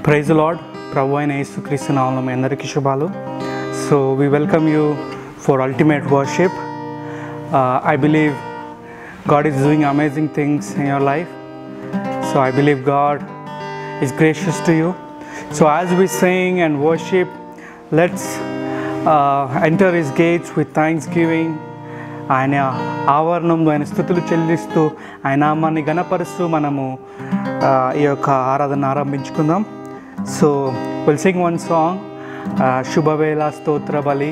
Praise lord. ప్రభు అయిన యేసుక్రీస్తు నామములో మీ అందరికీ శుభాలు. So we welcome you for ultimate worship. I believe God is doing amazing things in your life. So I believe God is gracious to you. So as we sing and worship, let's enter His gates with thanksgiving. ఆయన ఆవరణంలో ఆయన స్తుతులు చెల్లిస్తూ ఆయన నామాన్ని ఘనపరుస్తూ మనము ఈ యొక్క ఆరాధన ఆరంభించుకుందాం. So will sing one song, శుభవేళ స్తోత్ర బలి.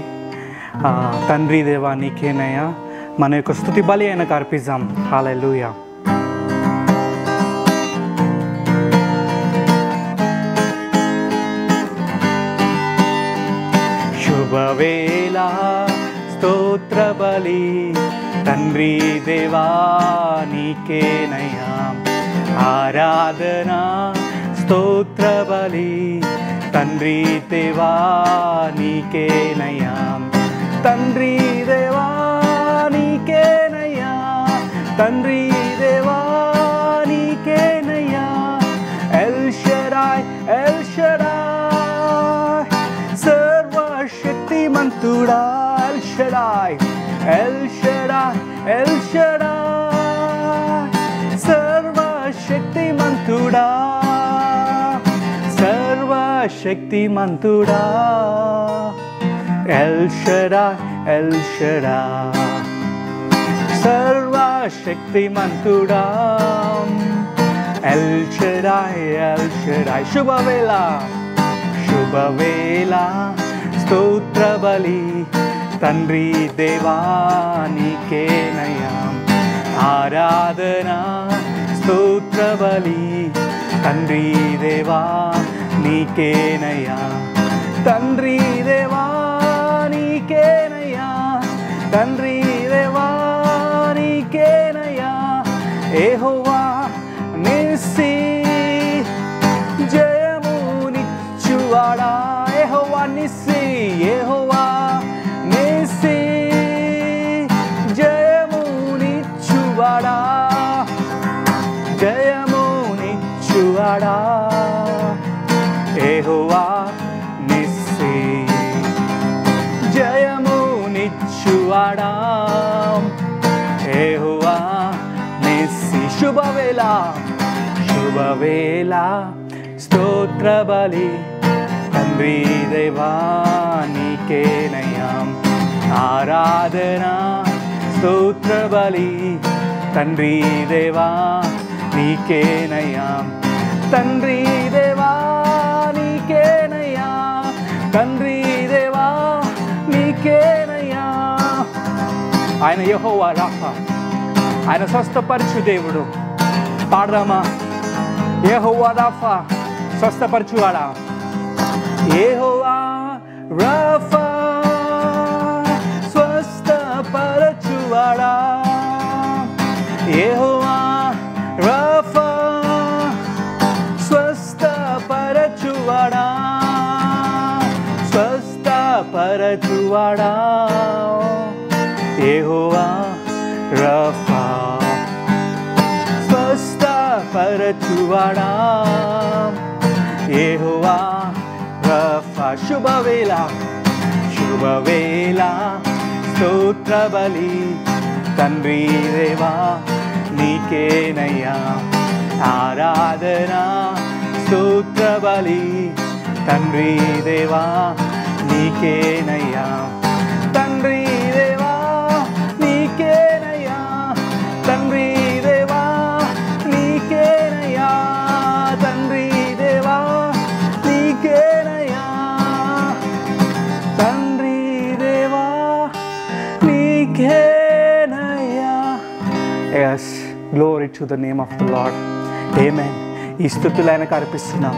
తండ్రి దేవా నీకేనయ్యా, మన యొక్క స్తుతి బలి ఆయనకు అర్పిద్దాం. హల్లెలూయా. శుభవేళ స్తోత్ర బలి, తండ్రి దేవా నీకేనయ్యా, ఆరాధన స్తోత్ర బలి, తండ్రి దేవా నీకేనయ్యా, తండ్రి దేవా నీకేనయ్యా, తండ్రి దేవా నీకేనయ్యా. ఎల్ షడాయ్ ఎల్ షడాయ్, సర్వశక్తిమంతుడా El Shaddai, El Shaddai El Shaddai, సర్వశక్తిమంతుడా సర్వశక్తిమంతుడా. ఎల్ షడాయ్ ఎల్ షడాయ్, సర్వశక్తిమంతుడా. El Shaddai El Shaddai. శుభవేళ శుభవేళ స్తోత్ర బలి, తండ్రి దేవా నీకేనయ్యా, ఆరాధన స్తోత్ర బలి, తండ్రి దేవా నీకేనయ్యా, తండ్రి దేవా నీకేనయ్యా, తండ్రి దేవా నీకేనయ్యా. యెహోవా నిస్సి జయమునిచ్చువాడా, యెహోవా నిస్సి, యెహోవా నిస్సి జయమునిచ్చువాడా, జయమునిచ్చువాడా. యెహోవా నిస్సి జయమునిచ్చువాడా, యెహోవా నిస్సి. శుభవేళ శుభవేళ స్తోత్ర బలి, తండ్రి దేవా నీకేనయ్యా, ఆరాధన స్తోత్ర బలి, తండ్రి దేవా నీకేనయ్యా, తండ్రి దేవా నీకేనయ్యా, తండ్రి దేవా నీకేనయ్యా. ఆయన యెహోవా రాఫా, ఆయన స్వస్థపరచు దేవుడు. పాడదామా? యెహోవా రాఫా, స్వస్థపరచువాడా. యెహోవా రాఫా, స్వస్థపరచువాడా. యెహోవా రాఫా, స్వస్థపరచువాడా, స్వస్థపరచువాడా. యెహోవా రాఫా, స్వస్థపరచువాడా. యెహోవా రాఫా. శుభవేళ శుభవేళ స్తోత్ర బలి, తండ్రి దేవా నీకేనయ్యా, ఆరాధన స్తోత్ర బలి, తండ్రి దేవా నీకేనయ్యా, తండ్రి దేవా నీకేనయ్యా, తండ్రి దేవా నీకేనయ్యా, తండ్రి దేవా నీకేనయ్యా, తండ్రి దేవా నీకేనయ్యా. Yes, glory to the name of the Lord. Amen. ఈ స్తుతులు ఆయనకు అర్పిస్తున్నాం,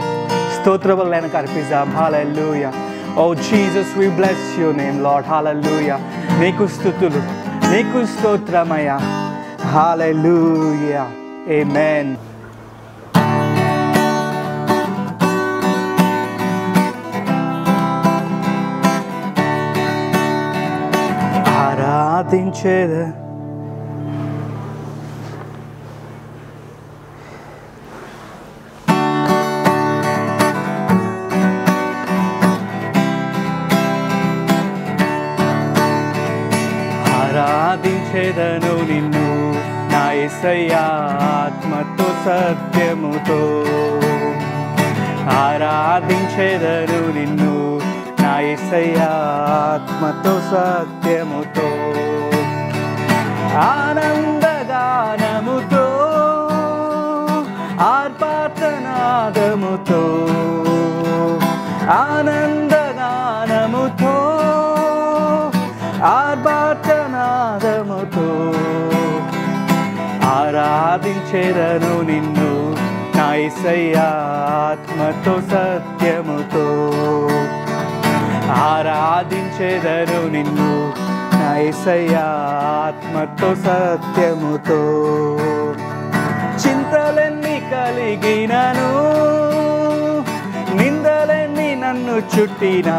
స్తోత్రములు ఆయనకు అర్పిస్తాం. హల్లెలూయా. Oh Jesus, we bless your name, Lord. Hallelujah. నీకు స్తుతులు, నీకు స్తోత్రమయ్యా. Hallelujah. Amen. ఆరాధించేద ఆరాధించెదను నిన్ను నా యేసయ్యా ఆత్మతో సత్యముతో ఆరాధించెదను నిన్ను నా యేసయ్యా ఆత్మతో సత్యముతో ఆనందగానముతో ఆర్పాటనాదముతో ఆనందగానముతో ఆర్పాటనాదముతో ఆరాధించెదను నిన్ను నా యేసయ్యా ఆత్మతో సత్యముతో ఆరాధించెదను నిన్ను నా యేసయ్యా ఆత్మతో సత్యముతో చింతలెన్ని కలిగినను నిందలెన్ని నన్ను చుట్టినా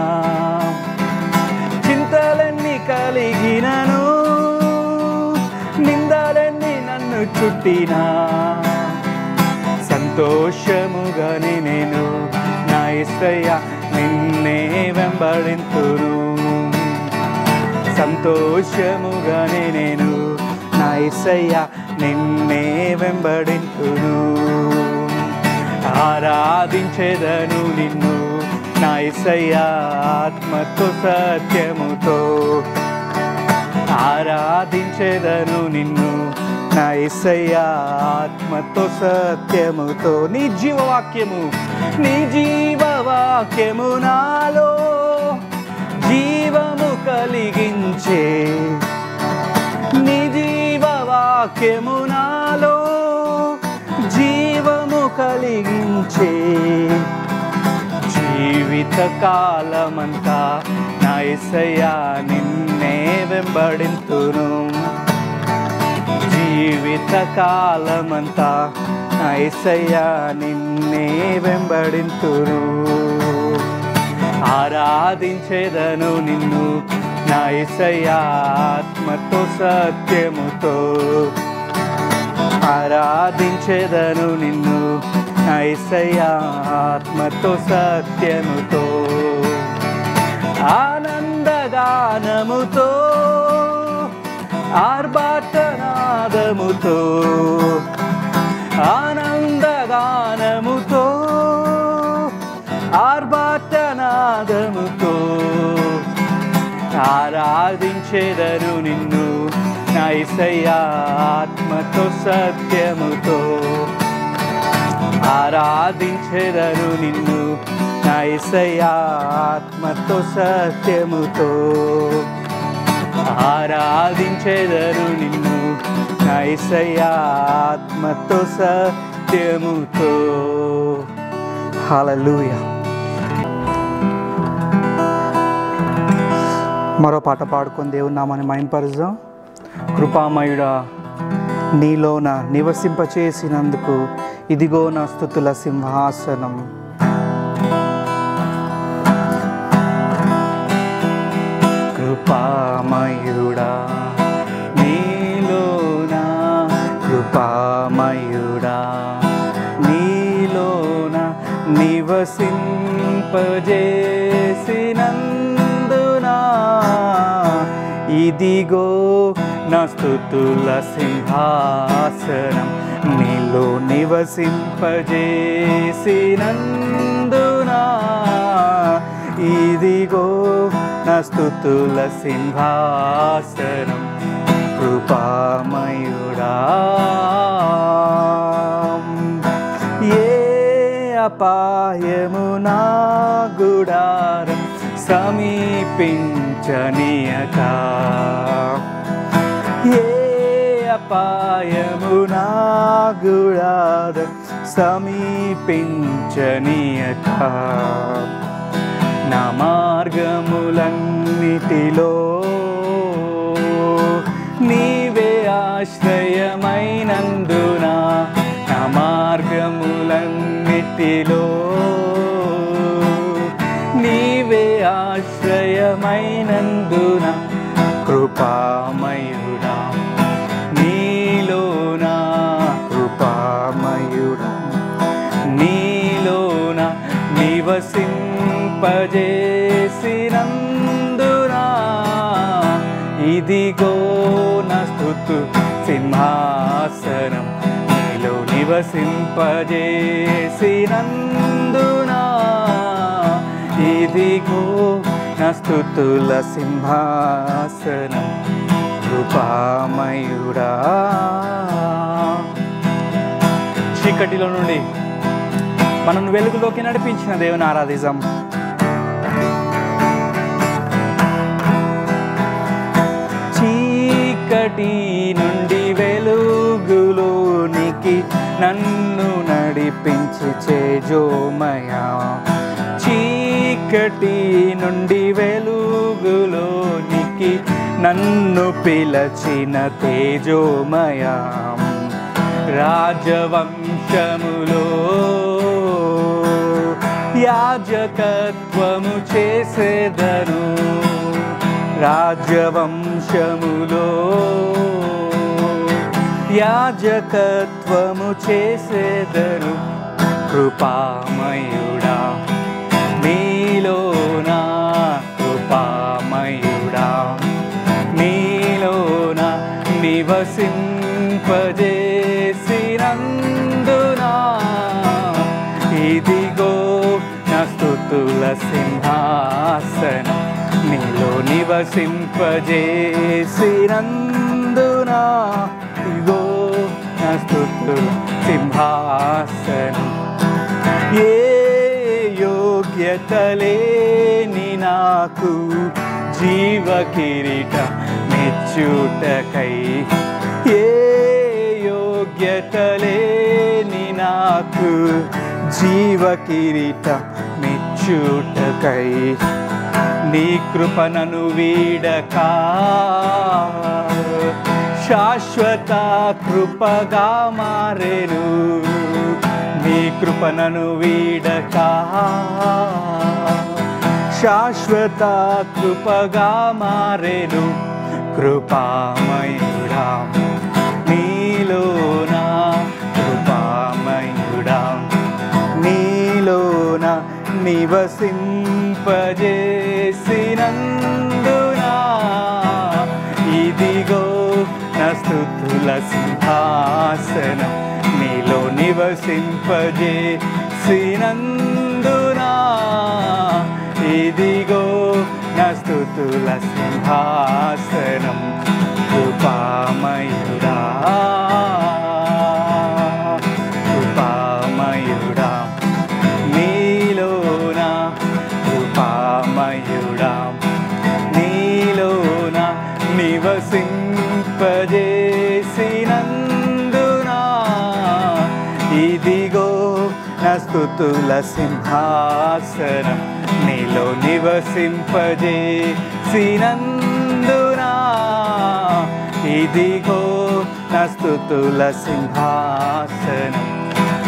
చింతలెన్ని కలిగినను నిందలెన్ని నన్ను చుట్టినా సంతోషముగానే నేను నా యేసయ్యా నిన్నే వెంబడింతును సంతోషముగానే నేను నా యేసయ్యా నిన్నే వెంబడింతును ఆరాధించెదను నిన్ను నా యేసయ్యా ఆత్మతో సత్యముతో ఆరాధించెదను నిన్ను నా యేసయ్యా ఆత్మతో సత్యముతో నీ జీవవాక్యము నాలో జీవము కలిగించే నీ జీవవాక్యము నాలో జీవము కలిగించే జీవిత కాలమంతా నా యేసయ్యా నిన్నే వెంబడింతును జీవిత కాలమంతా నా యేసయ్యా నిన్నే వెంబడింతును ఆరాధించెదను నిన్ను నా యేసయ్యా ఆత్మతో సత్యముతో ఆరాధించెదను నిన్ను నా యేసయ్యా ఆత్మతో సత్యముతో ఆనందగానముతో ఆర్భాటనాదముతో ఆనందగానముతో ఆర్భాటనాదముతో ఆరాధించెదను నిన్ను నా యేసయ్యా ఆత్మతో సత్యముతో ఆరాధించెదను నిన్ను నా యేసయ్యా ఆత్మతో సత్యముతో ఆరాధించెదను నిన్ను నా యేసయ్యా ఆత్మతో సత్యముతో హల్లెలూయా. మరో పాట పాడుకొని దేవుని నామాన్ని మహిమపరుద్దాం. కృపామయుడా నీలోన నివసింపచేసినందుకు ఇదిగో నా స్తుతుల సింహాసనం. కృపామయుడా నీలోన కృపామయుడా నీలోన నివసింపజేసినందునా ఇదిగో నా స్తుతుల సింహాసనం. నీలో నివసింపజేసినందునా ఇదిగో నా స్తుతుల సింహాసనం. కృపామయుడా ఏ అపాయము నా గుడారం సమీపించనీయక ఏ అపాయము నా గుడారం సమీపించనీయక నా మార్గములన్నిటిలో నీవే ఆశ్రయమైనందున నా మార్గములన్నిటిలో నీవే ఆశ్రయమైనందున కృపామయుడా నీలోన కృపామయుడా నీలోన నివసింపజేసినందునా ఇదిగో నా స్తుతుల స్తుతు సింహాసనం నీలో నివసింపజేసినందునా ఇదిగో నా స్తుతుల సింహాసనం కృపామయుడా. చీకటిలో నుండి మనను వెలుగులోకి నడిపించిన దేవుని ఆరాధిద్దాం. చీకటి నుండి వెలుగులోనికి నన్ను నడిపించి తేజోమయా. చీకటి నుండి వెలుగులోనికి నన్ను పిలచిన తేజోమయా. రాజవంశములో యాజకత్వము చేసేదను. రాజవంశములో యాజకత్వము చేసేదను. కృపామయుడా నీలోనా, కృపామయుడా నీలోనా నివసింపజేసినందునా ఇదిగో నా స్తుతుల సింహాసనం నీలో నివసింపజేసినందునా ఇదిగో నా స్తుతుల సింహాసనం. ఏ యోగ్యత లేని నాకు జీవ కిరీట మెచ్చుటకై, ఏ యోగ్యత లేని నాకు జీవ కిరీట మెచ్చుటకై నీ కృపణను వీడక శాశ్వత కృపగా మారెను. నీ కృపణను వీడక శాశ్వత కృపగా మారెను. కృపామయుడా నీలోనా, కృపామయుడా నీలోనా నివసింపజేసినందునా ఇదిగో నా స్తుతుల సింహాసనం నీలో నివసింపజేసినందునా ఇదిగో నా స్తుతుల సింహాసనం. కృపామయుడా కృపామయుడా నీలోనా, కృపామయుడా నీలోనా నివసింపజేసినందునా ఇదిగో నా స్తుతుల సింహాసనం నీలో నివసింపజేసినందునా ఇదిగో నా స్తుతుల సింహాసనం.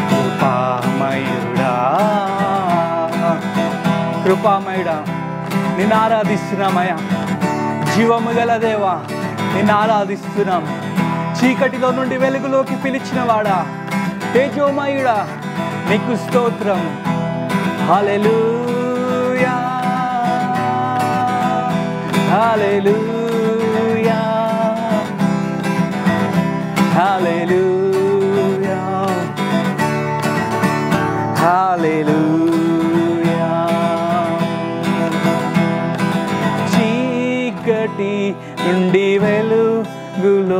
కృపామయుడా కృపామయుడా నిన్ను ఆరాధిస్తున్నామయ్యా. జీవము గల దేవా నిన్ను ఆరాధిస్తున్నాం. చీకటిలో నుండి వెలుగులోకి పిలిచిన వాడా, తేజోమయుడా నీకు స్తోత్రం. హల్లెలూయా హల్లెలూయా హల్లెలూయా హల్లెలూయా. చీకటి నుండి వెలుగులోనికి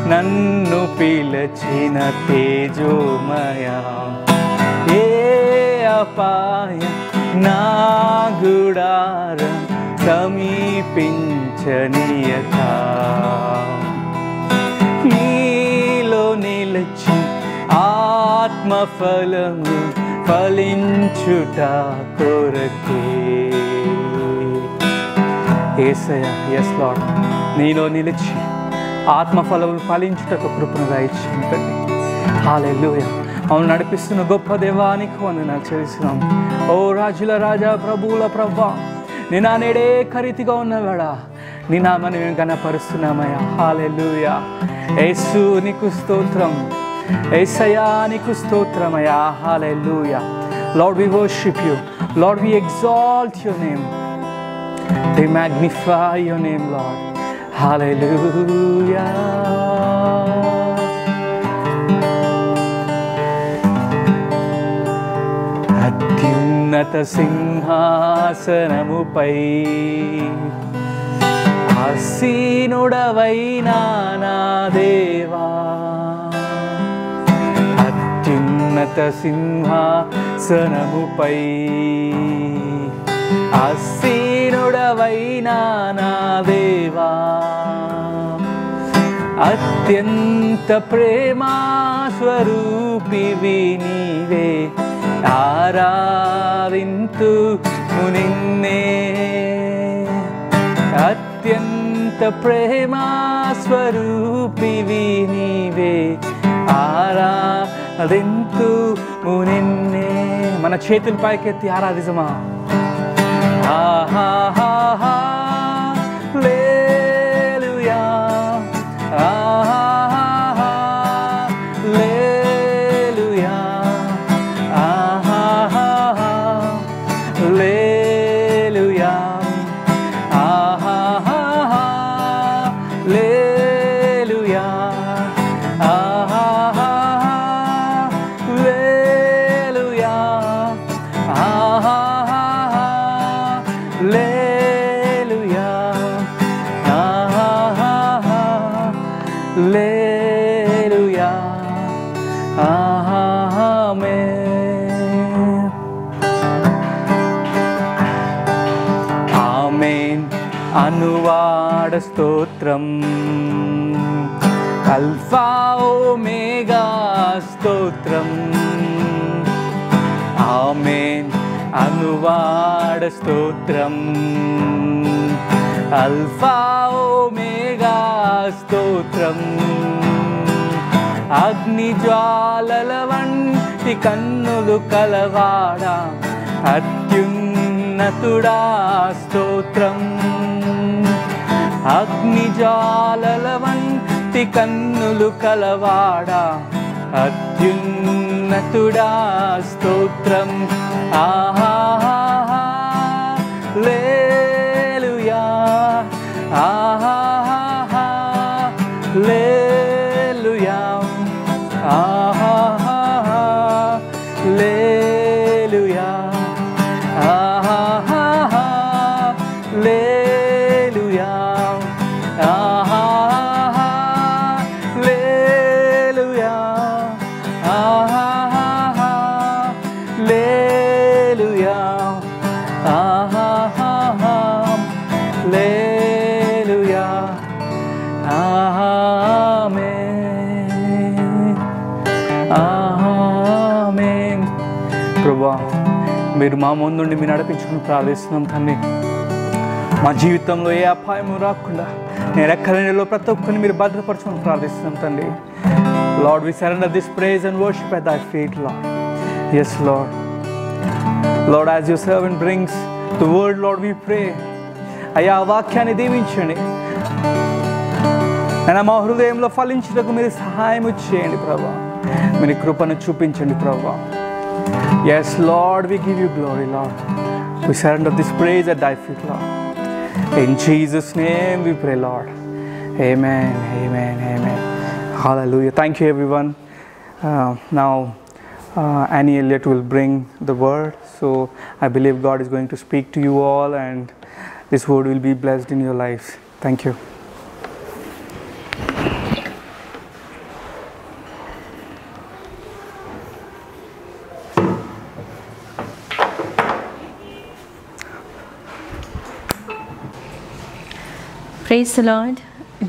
నన్ను పిలచిన తేజోమయా. ఏ అపాయ నా గుడారం సమీపించనీయక నీలో నిలిచి ఆత్మఫలము ఫలించుట కొరకే. యేసయ్యా, yes Lord, నీలో నిలిచి ఆత్మఫలములు ఫలించుటకు కృపను దయచేయండి తండ్రి. హల్లెలూయా. మమ్మల్ని నడిపిస్తున్న గొప్ప దేవానికి వందనాలు చెల్లిస్తున్నాం. ఓ రాజుల రాజా, ప్రభువుల ప్రభువా, నిన్న నేడే ఖరీతిగా ఉన్నవాడా నీ నామని మేము గణపరుస్తున్నామయ్యా. హల్లెలూయా. యేసు నీకు స్తోత్రం, యేసయ్యా నీకు స్తోత్రమయ్యా. హల్లెలూయా. Lord, we worship you. Lord, we exalt your name. We magnify your name, Lord. హల్లెలూయా. అత్యున్నత సింహాసనముపై ఆసీనుడవైనా నా దేవా, అత్యున్నత సింహాసనముపై ఆసీనుడవైనా నా దేవా, అత్యంత ప్రేమా స్వరూపివి నీవే, ఆరాధింతుము నిన్నే. అత్యంత ప్రేమా స్వరూపివి నీవే, ఆరాధింతుము నిన్నే. మన చేతుల పైకెత్తి ఆరాధించమా. ఆహాహా హల్లెలూయా, ఆహాహా హల్లెలూయా, ఆహాహా హల్లెలూయా, ఆహాహా హల్లెలూయా, ఆహాహా హల్లెలూయా, ఆహాహా హల్లెలూయా, ఆహాహా హల్లెలూయా, ఆమేన్. ఆమేన్ అనువాడ స్తోత్రం, అల్ఫా ఓమేగా స్తోత్రం. ఆమేన్ అనువాడ స్తోత్రం, అల్ఫా ఓమేగా స్తోత్రం. అగ్ని జ్వాలల వంటి కన్నులు కలవాడా, అత్యున్నతుడా స్తోత్రం. అగ్ని జ్వాలల వంటి కన్నులు కలవాడా, అత్యున్నతుడా స్తోత్రం. ఆహాహా హల్లెలూయా, ఆహాహా హల్లెలూయా, ఆహాహా హల్లెలూయా, ఆహాహా హల్లెలూయా, ఆహాహా హల్లెలూయా, ఆహాహా హల్లెలూయా, ఆహాహా హల్లెలూయా, ఆమేన్, ఆమేన్. ప్రభువా, మీరు మా ముందుండి మీరు నడిపించుకుని ప్రార్థిస్తున్నాం తండ్రి. మా జీవితంలో ఏ అపాయము రాకుండా నేను రెక్కల నీడలో ప్రతి ఒక్కరిని మీరు భద్రపరచుకొని ప్రార్థిస్తున్నాం తండ్రి. Lord, we surrender this praise and worship at thy feet, Lord. Yes, Lord. Lord, as your servant brings the word, Lord, we pray. అయ్యా వాక్యాన్ని దీవించండి, అయినా మా హృదయంలో ఫలించుటకు మీరు సహాయం చేయండి ప్రభా. మీరు కృపను చూపించండి ప్రభా. Yes, Lord, we give you glory, Lord. We surrender this praise at thy feet, Lord. In Jesus' name we pray, Lord. Amen, amen, amen. Hallelujah. Thank you, everyone. Now, Annie Elliott will bring the word. So, I believe God is going to speak to you all, and this word will be blessed in your lives. Thank you. Praise the Lord.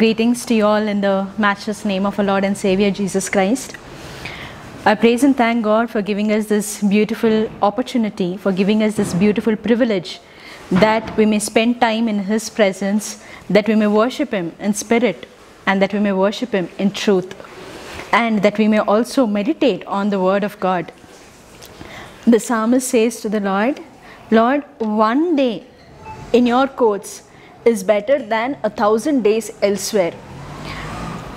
Greetings to you all in the matchless name of our Lord and Savior Jesus Christ. I praise and thank God for giving us this beautiful opportunity, for giving us this beautiful privilege that we may spend time in His presence, that we may worship Him in spirit, and that we may worship Him in truth, and that we may also meditate on the Word of God. The psalmist says to the Lord, Lord, one day in your courts is better than 1,000 days elsewhere.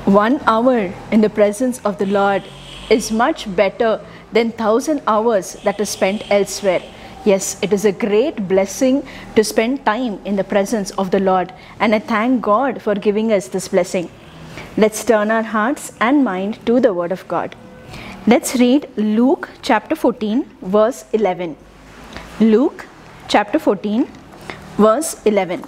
1 hour in the presence of the Lord is much better than 1,000 hours that is spent elsewhere. Yes, it is a great blessing to spend time in the presence of the Lord, and I thank God for giving us this blessing. Let's turn our hearts and mind to the Word of God. Let's read Luke chapter 14, verse 11. Luke chapter 14, verse 11.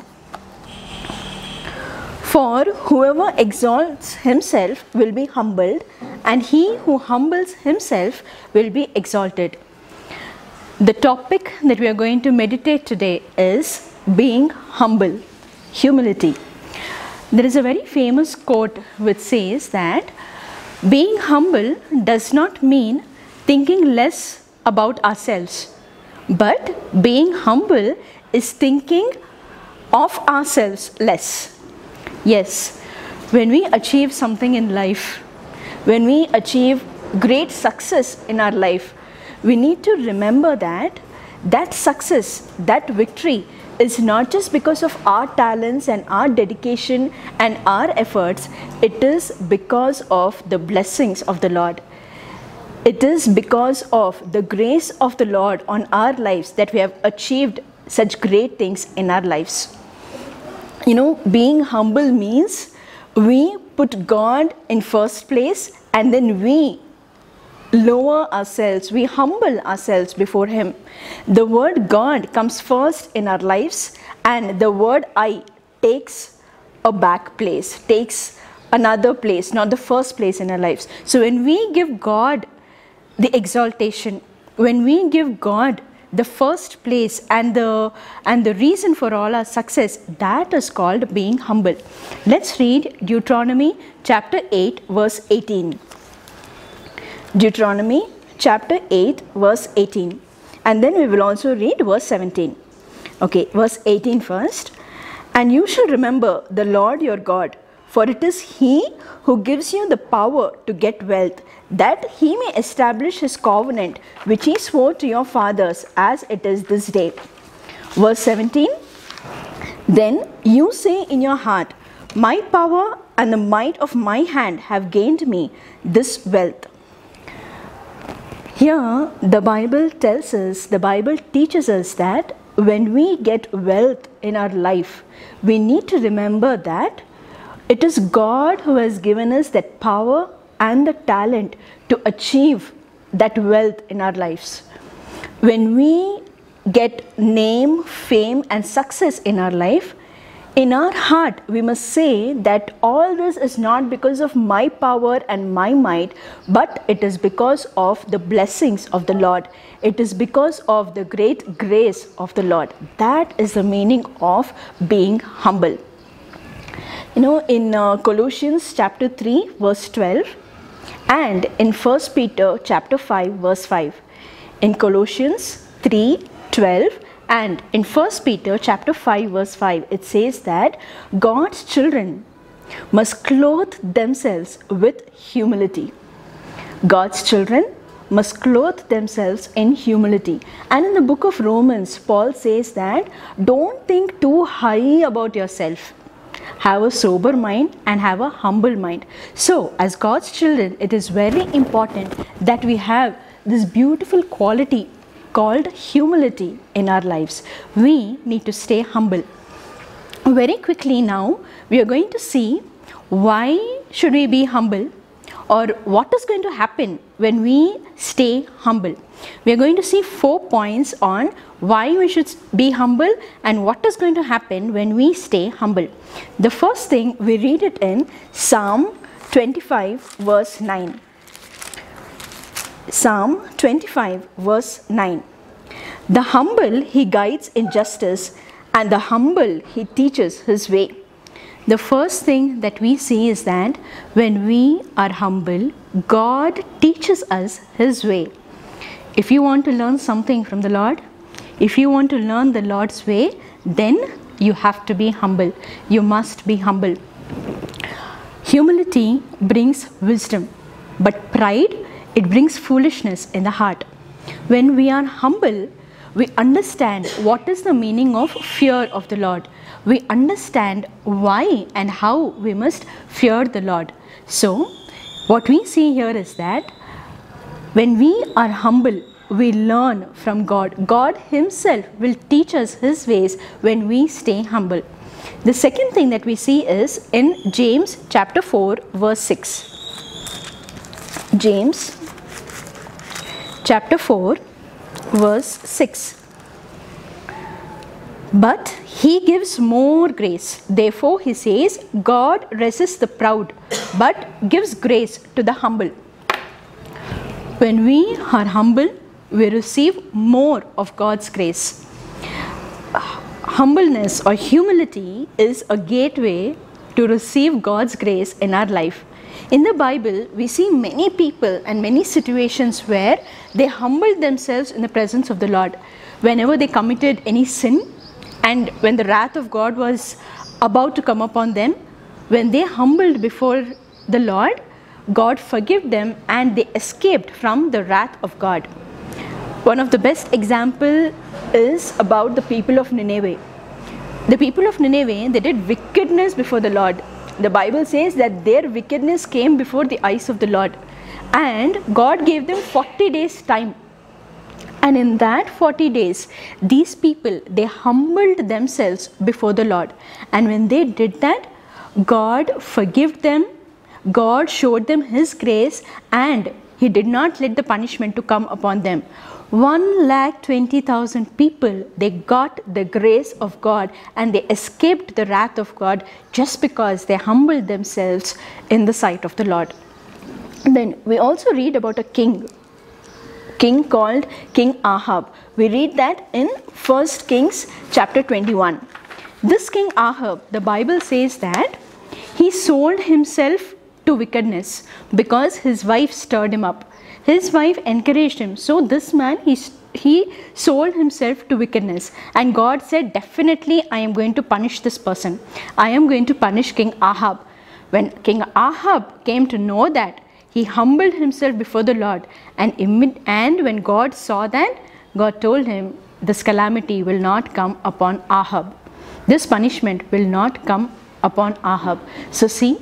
For whoever exalts himself will be humbled, and he who humbles himself will be exalted. The topic that we are going to meditate today is being humble, humility. There is a very famous quote which says that being humble does not mean thinking less about ourselves, but being humble is thinking of ourselves less. Yes, when we achieve something in life, when we achieve great success in our life, we need to remember that that success, that victory is not just because of our talents and our dedication and our efforts. It is because of the blessings of the Lord. It is because of the grace of the Lord on our lives that we have achieved such great things in our lives. You know, being humble means we put God in first place, and then we lower ourselves, we humble ourselves before Him. The word God comes first in our lives, and the word I takes a back place, takes another place, not the first place in our lives. So when we give God the exaltation, when we give God the first place and the reason for all our success, that is called being humble. Let's read Deuteronomy chapter 8, verse 18. Deuteronomy chapter 8, verse 18. And then we will also read verse 17. Okay, verse 18 first. And you shall remember the Lord your God, for it is He who gives you the power to get wealth, that He may establish His covenant, which He swore to your fathers, as it is this day. Verse 17. Then you say in your heart, my power and the might of my hand have gained me this wealth. Here the Bible tells us, the Bible teaches us that when we get wealth in our life, we need to remember that it is God who has given us that power and the talent to achieve that wealth in our lives. When we get name, fame and success in our life, in our heart we must say that all this is not because of my power and my might, but it is because of the blessings of the Lord. It is because of the great grace of the Lord. That is the meaning of being humble. You know, in Colossians chapter 3 verse 12 and in 1 Peter chapter 5 verse 5. In Colossians 3:12 and in 1 Peter chapter 5 verse 5, it says that God's children must clothe themselves with humility. God's children must clothe themselves in humility. And in the book of Romans, Paul says that don't think too high about yourself. Have a sober mind and have a humble mind. So, as God's children, it is very important that we have this beautiful quality called humility in our lives. We need to stay humble. Very quickly now, we are going to see why should we be humble, or what is going to happen when we stay humble. We are going to see 4 points on why we should be humble and what is going to happen when we stay humble. The first thing, we read it in Psalm 25 verse 9. Psalm 25 verse 9. The humble He guides in justice, and the humble He teaches His way. The first thing that we see is that when we are humble, God teaches us His way. If you want to learn something from the Lord, if you want to learn the Lord's way, then you have to be humble. You must be humble. Humility brings wisdom, but pride, it brings foolishness in the heart. When we are humble, we understand what is the meaning of fear of the Lord. We understand why and how we must fear the Lord. So, what we see here is that when we are humble, we learn from God. God Himself will teach us His ways when we stay humble. The second thing that we see is in James chapter 4 verse 6. James chapter 4 verse 6. But He gives more grace. Therefore He says, God resists the proud, but gives grace to the humble. When we are humble, we receive more of God's grace. Humbleness or humility is a gateway to receive God's grace in our life. In the Bible, we see many people and many situations where they humbled themselves in the presence of the Lord. Whenever they committed any sin, and when the wrath of God was about to come upon them, when they humbled before the Lord, God forgave them and they escaped from the wrath of God. One of the best example is about the people of Nineveh. The people of Nineveh, they did wickedness before the Lord. The Bible says that their wickedness came before the eyes of the Lord, and God gave them 40 days time. And in that 40 days, these people, they humbled themselves before the Lord. And when they did that, God forgave them, God showed them His grace, and He did not let the punishment to come upon them. 120,000 people, they got the grace of God and they escaped the wrath of God just because they humbled themselves in the sight of the Lord. Then we also read about a king called King Ahab. We read that in 1 Kings chapter 21. This King Ahab, the Bible says that he sold himself to wickedness because his wife stirred him up. His wife encouraged him. So this man, he sold himself to wickedness. And God said, definitely I am going to punish this person. I am going to punish King Ahab. When King Ahab came to know that, he humbled himself before the Lord, and when God saw that, God told him, this calamity will not come upon Ahab. This punishment will not come upon Ahab. So see,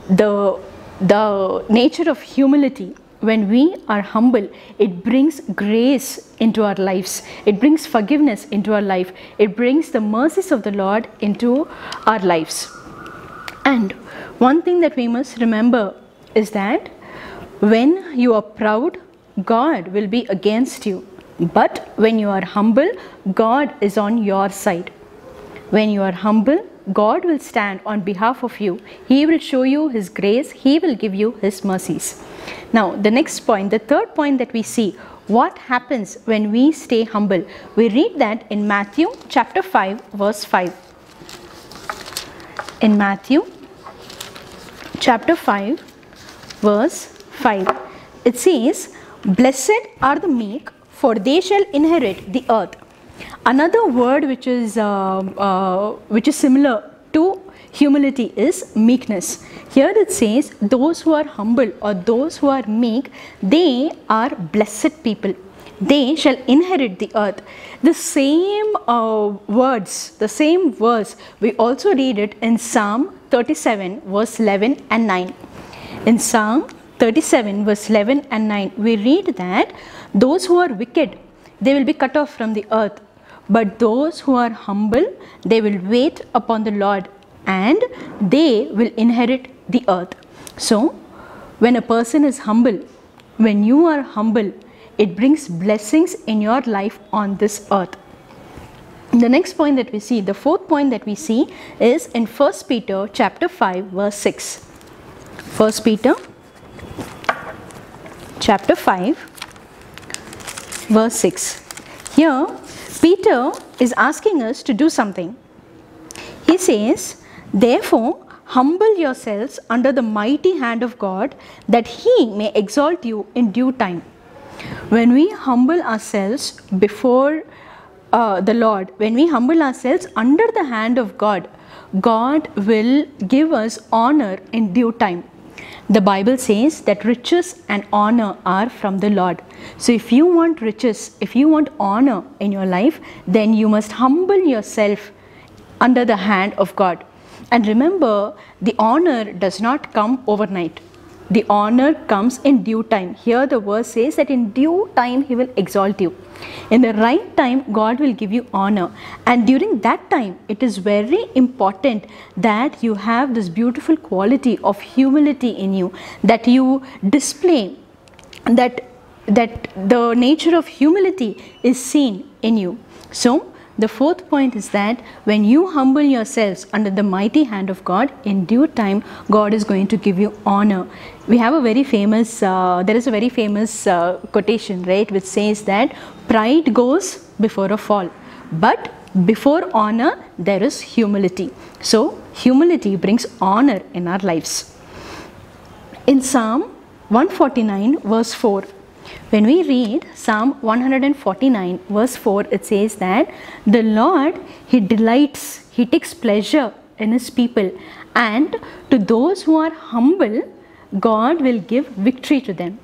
the nature of humility, when we are humble, it brings grace into our lives. It brings forgiveness into our life. It brings the mercies of the Lord into our lives. And one thing that we must remember is that when you are proud, God will be against you. But when you are humble, God is on your side. When you are humble, God will stand on behalf of you. He will show you His grace. He will give you His mercies. Now, the next point, the third point that we see, what happens when we stay humble? We read that in Matthew chapter 5 verse 5. In Matthew chapter 5 verse 5, it says, blessed are the meek, for they shall inherit the earth. Another word which is similar to humility is meekness. Here it says, those who are humble or those who are meek, they are blessed people. They shall inherit the earth. The same words, the same verse, we also read it in Psalm 37 verse 11 and 9. In Psalm 37 verse 11 and 9, we read that those who are wicked, they will be cut off from the earth. But those who are humble, they will wait upon the Lord and they will inherit the earth. So, when a person is humble, when you are humble, it brings blessings in your life on this earth. The next point that we see, the fourth point that we see is in 1 Peter chapter 5 verse 6. 1 Peter chapter 5 verse 6. Here, Peter is asking us to do something. He says, therefore, humble yourselves under the mighty hand of God, that He may exalt you in due time. When we humble ourselves before the Lord, when we humble ourselves under the hand of God, God will give us honor in due time. The Bible says that riches and honor are from the Lord. So if you want riches, if you want honor in your life, then you must humble yourself under the hand of God. And remember, the honor does not come overnight. The honor comes in due time. Here the verse says that in due time He will exalt you. In the right time, God will give you honor. And during that time, it is very important that you have this beautiful quality of humility in you, that you display that the nature of humility is seen in you. So, the fourth point is that when you humble yourselves under the mighty hand of God, in due time, God is going to give you honor. We have a very famous, there is a very famous quotation, right, which says that pride goes before a fall, but before honor, there is humility. So, humility brings honor in our lives. In Psalm 149 verse 4, when we read Psalm 149 verse 4, it says that the Lord, He delights, He takes pleasure in His people, and to those who are humble, God will give victory to them.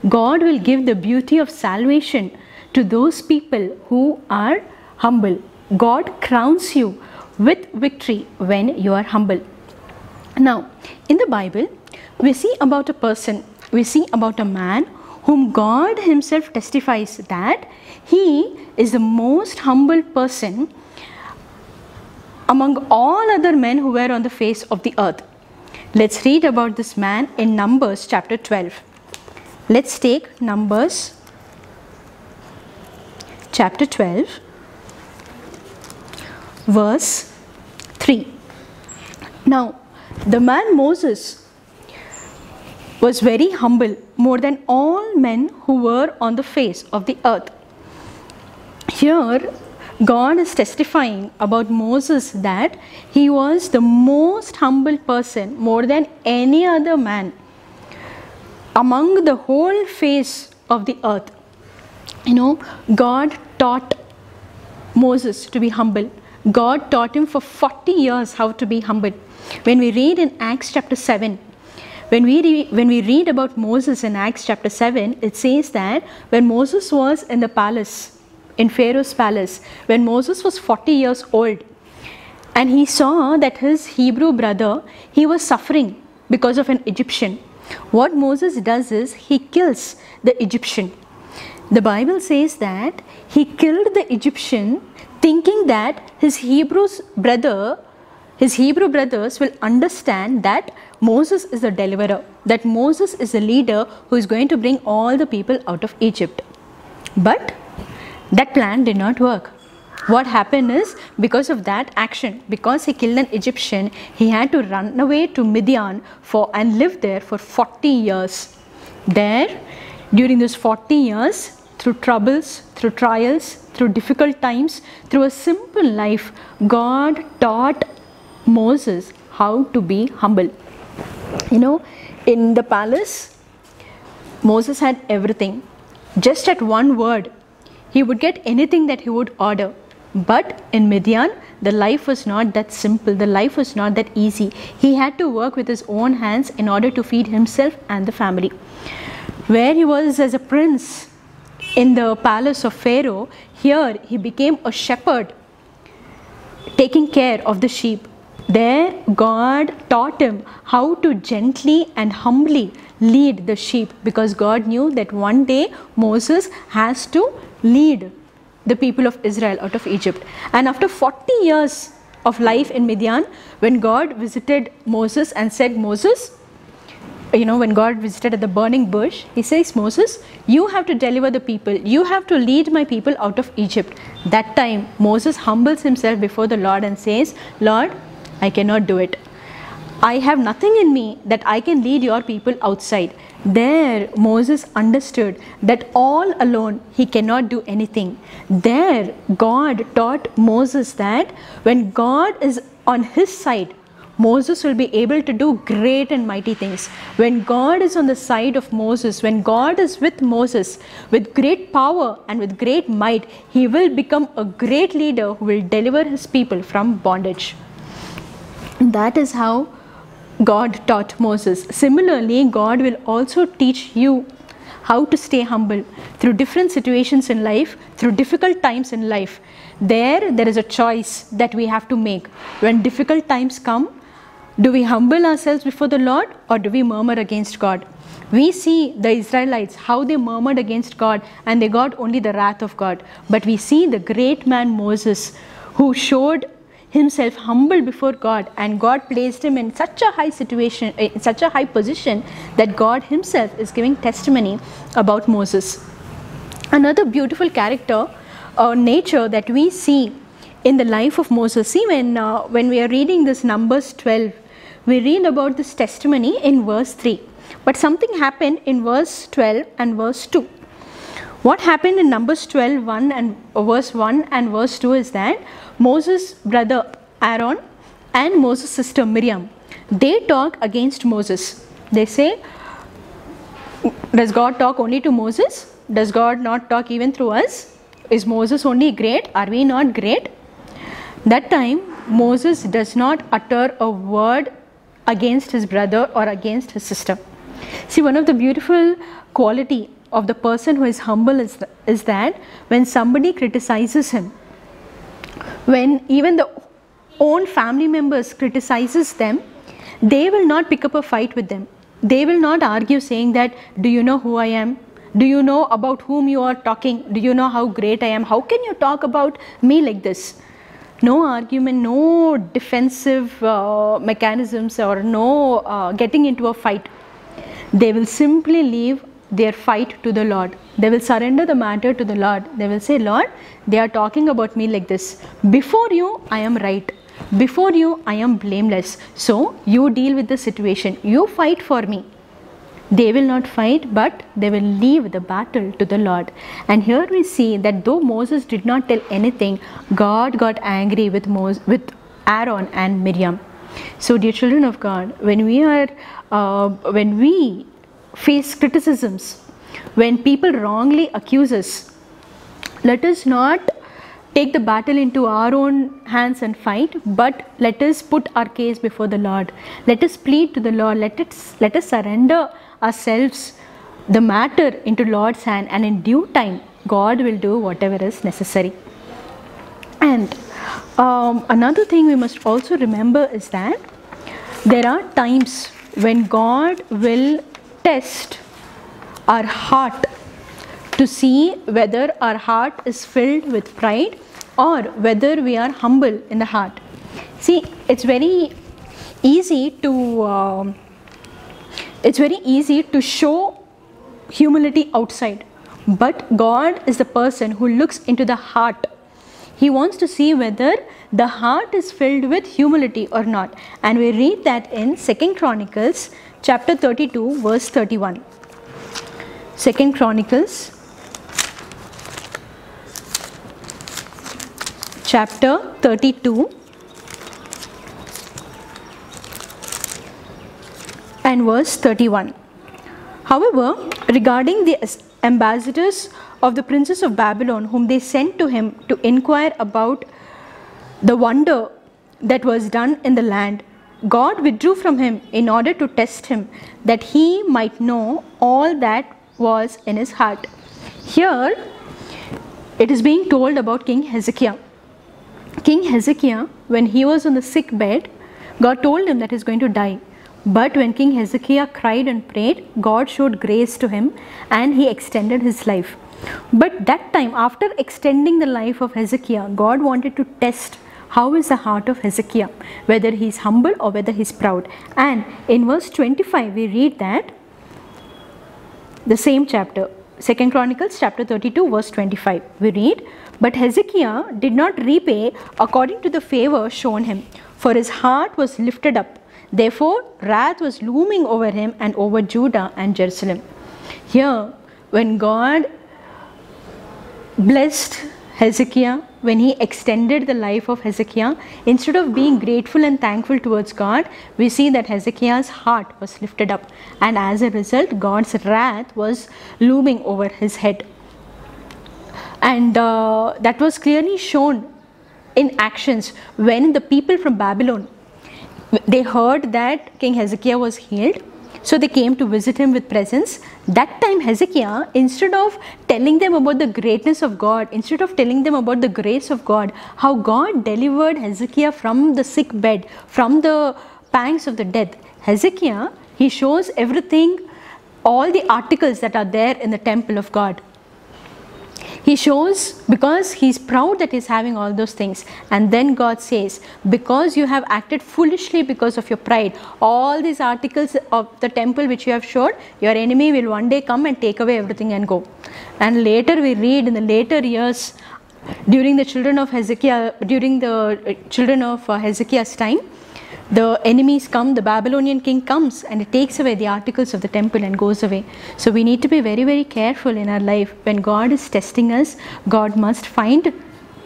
God will give the beauty of salvation to those people who are humble. God crowns you with victory when you are humble. Now, in the Bible, we see about a person, we see about a man whom God Himself testifies that he is the most humble person among all other men who were on the face of the earth. Let's read about this man in Numbers chapter 12. Let's take Numbers chapter 12 verse 3. Now, the man Moses was very humble, more than all men who were on the face of the earth. Here, God is testifying about Moses that he was the most humble person, more than any other man among the whole face of the earth. You know, God taught Moses to be humble. God taught him for 40 years how to be humble. When we read in Acts chapter 7, when we read about Moses in Acts chapter 7, it says that when Moses was in the palace, in Pharaoh's palace, when Moses was 40 years old, and he saw that his Hebrew brother, he was suffering because of an Egyptian. What Moses does is, he kills the Egyptian. The Bible says that he killed the Egyptian thinking that his Hebrew brothers will understand that Moses is the deliverer, that Moses is the leader who is going to bring all the people out of Egypt. But that plan did not work. What happened is, because of that action, because he killed an Egyptian, he had to run away to Midian and live there for 40 years. There, during those 40 years, through troubles, through trials, through difficult times, through a simple life, God taught Moses how to be humble. You know, in the palace, Moses had everything. Just at one word, he would get anything that he would order. But in Midian, the life was not that simple. The life was not that easy. He had to work with his own hands in order to feed himself and the family. Where he was as a prince in the palace of Pharaoh, here he became a shepherd taking care of the sheep. There, God taught him how to gently and humbly lead the sheep, because God knew that one day Moses has to lead the people of Israel out of Egypt. And after 40 years of life in Midian, when God visited Moses and said, Moses, you know, when God visited at the burning bush, He says, Moses, you have to deliver the people. You have to lead my people out of Egypt. That time, Moses humbles himself before the Lord and says, Lord, I cannot do it. I have nothing in me that I can lead your people outside. There, Moses understood that all alone he cannot do anything. There, God taught Moses that when God is on his side, Moses will be able to do great and mighty things. When God is on the side of Moses, when God is with Moses, with great power and with great might, he will become a great leader who will deliver his people from bondage. That is how God taught Moses. Similarly, God will also teach you how to stay humble through different situations in life, through difficult times in life. There is a choice that we have to make. When difficult times come, Do we humble ourselves before the Lord, or do we murmur against God? We see the Israelites, how they murmured against God and they got only the wrath of God. But we see the great man Moses, who showed himself humble before God, and God placed him in such a high situation, in such a high position, that God himself is giving testimony about Moses. Another beautiful character or nature that we see in the life of Moses. See, when we are reading this Numbers 12, we read about this testimony in verse 3. But something happened in verse 12 and verse 2. What happened in Numbers 12, verse 1 and verse 2 is that Moses' brother Aaron and Moses' sister Miriam, they talk against Moses. They say, does God talk only to Moses? Does God not talk even through us? Is Moses only great? Are we not great? That time, Moses does not utter a word against his brother or against his sister. See, one of the beautiful quality of the person who is humble is that when somebody criticizes him, when even the own family members criticizes them, they will not pick up a fight with them. They will not argue saying that, do you know who I am? Do you know about whom you are talking? Do you know how great I am? How can you talk about me like this? No argument, no defensive mechanisms, or no getting into a fight. They will simply leave their fight to the Lord. They will surrender the matter to the Lord. They will say, Lord, they are talking about me like this. Before you, I am right. Before you, I am blameless. So, you deal with the situation. You fight for me. They will not fight, but they will leave the battle to the Lord. And here we see that though Moses did not tell anything, God got angry with Aaron and Miriam. So, dear children of God, when we face criticisms, when people wrongly accuse us, let us not take the battle into our own hands and fight, but let us put our case before the Lord. Let us plead to the Lord. Let us surrender ourselves, the matter, into Lord's hand, and in due time God will do whatever is necessary. And another thing we must also remember is that there are times when God will test our heart to see whether our heart is filled with pride or whether we are humble in the heart. See, it's very easy to show humility outside, but God is the person who looks into the heart. He wants to see whether the heart is filled with humility or not. And we read that in 2 Chronicles chapter 32 verse 31. 2 Chronicles chapter 32 and verse 31. However, regarding the ambassadors of the princes of Babylon, whom they sent to him to inquire about the wonder that was done in the land, God withdrew from him in order to test him, that he might know all that was in his heart. Here, it is being told about King Hezekiah. King Hezekiah, when he was on the sick bed, God told him that he is going to die. But when King Hezekiah cried and prayed, God showed grace to him and he extended his life. But that time, after extending the life of Hezekiah, God wanted to test how is the heart of Hezekiah, whether he is humble or whether he is proud. And in verse 25, we read that the same chapter, 2 Chronicles chapter 32 verse 25, we read, but Hezekiah did not repay according to the favor shown him, for his heart was lifted up. Therefore, wrath was looming over him and over Judah and Jerusalem. Here, when God blessed Hezekiah, when he extended the life of Hezekiah, instead of being grateful and thankful towards God, we see that Hezekiah's heart was lifted up, and as a result, God's wrath was looming over his head. And that was clearly shown in actions when the people from Babylon, they heard that King Hezekiah was healed, so they came to visit him with presents. That time Hezekiah, instead of telling them about the greatness of God, instead of telling them about the grace of God, how God delivered Hezekiah from the sick bed, from the pangs of the death. Hezekiah, he shows everything, all the articles that are there in the temple of God. He shows, because he's proud that he's having all those things. And then God says, because you have acted foolishly because of your pride, all these articles of the temple which you have showed, your enemy will one day come and take away everything and go. And later we read in the later years, during the children of Hezekiah's time, the enemies come, the Babylonian king comes and it takes away the articles of the temple and goes away. So we need to be very, very careful in our life. When God is testing us, God must find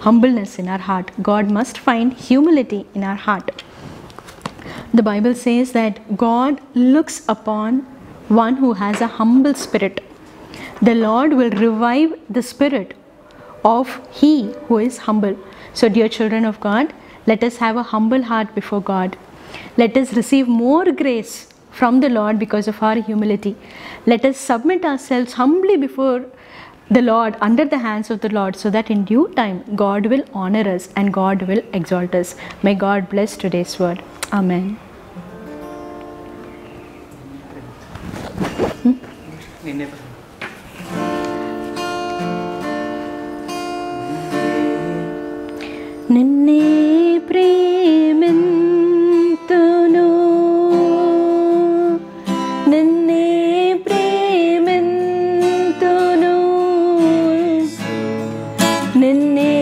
humbleness in our heart. God must find humility in our heart. The Bible says that God looks upon one who has a humble spirit. The Lord will revive the spirit of he who is humble. So dear children of God, let us have a humble heart before God. Let us receive more grace from the Lord because of our humility. Let us submit ourselves humbly before the Lord, under the hands of the Lord, so that in due time God will honor us and God will exalt us. May God bless today's word. Amen. Ninne prementunu, ninne prementunu, ninne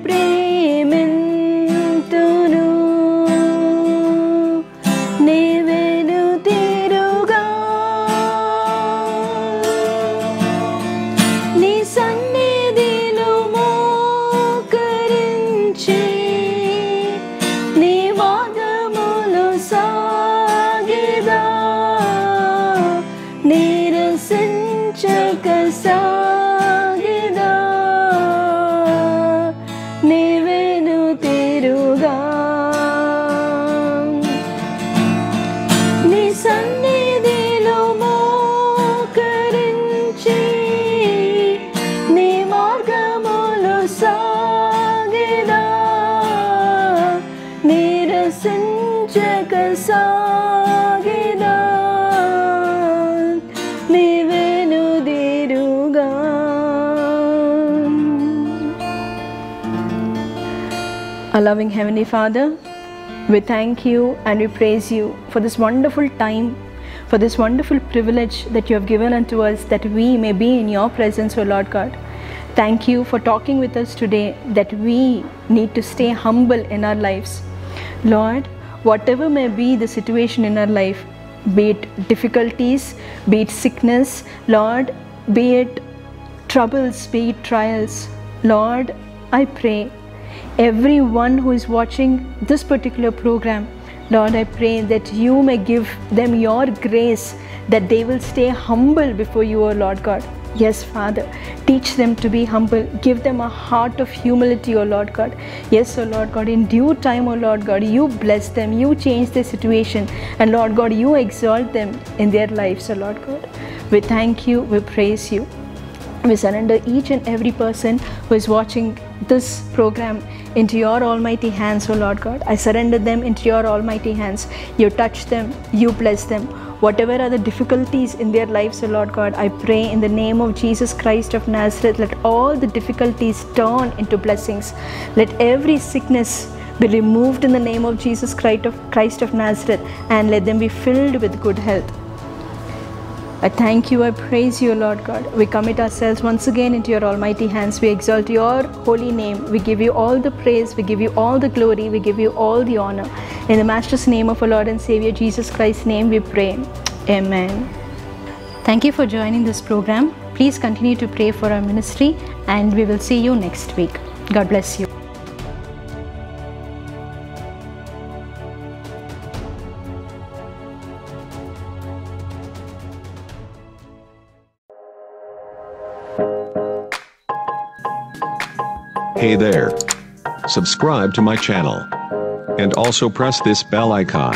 prementunu, nevenu tiruga, ni sannidhilu మోకరించి నీ వాదములు సాగెదా, నిరసించక సాగెదా, నీవెను తిరుగా, నీ సన్నిధిలో మోకరించి నీ మార్గములు సాగెదా, నిరసించక సాగెదా, నీవెను తిరుగా. Our loving Heavenly Father, we thank you and we praise you for this wonderful time, for this wonderful privilege that you have given unto us, that we may be in your presence, O Lord God. Thank you for talking with us today, that we need to stay humble in our lives. Lord, whatever may be the situation in our life, be it difficulties, be it sickness, Lord, be it troubles, be it trials, Lord, I pray everyone who is watching this particular program, Lord, I pray that you may give them your grace, that they will stay humble before you, O Lord God. Yes, Father, teach them to be humble. Give them a heart of humility, O Lord God. Yes, O Lord God, in due time, O Lord God, you bless them, you change their situation, and Lord God, you exalt them in their lives, O Lord God. We thank you, we praise you. We surrender each and every person who is watching this program into your almighty hands, O Lord God. I surrender them into your almighty hands. You touch them, you bless them. Whatever are the difficulties in their lives, O Lord God, I pray in the name of Jesus Christ of Nazareth, let all the difficulties turn into blessings. Let every sickness be removed in the name of Jesus Christ of Nazareth, and let them be filled with good health. I thank you, I praise you, Lord God. We commit ourselves once again into your almighty hands. We exalt your holy name. We give you all the praise. We give you all the glory. We give you all the honor. In the matchless name of our Lord and Savior Jesus Christ's name we pray. Amen. Thank you for joining this program. Please continue to pray for our ministry, and we will see you next week. God bless you. Hey there. Subscribe to my channel. And also press this bell icon.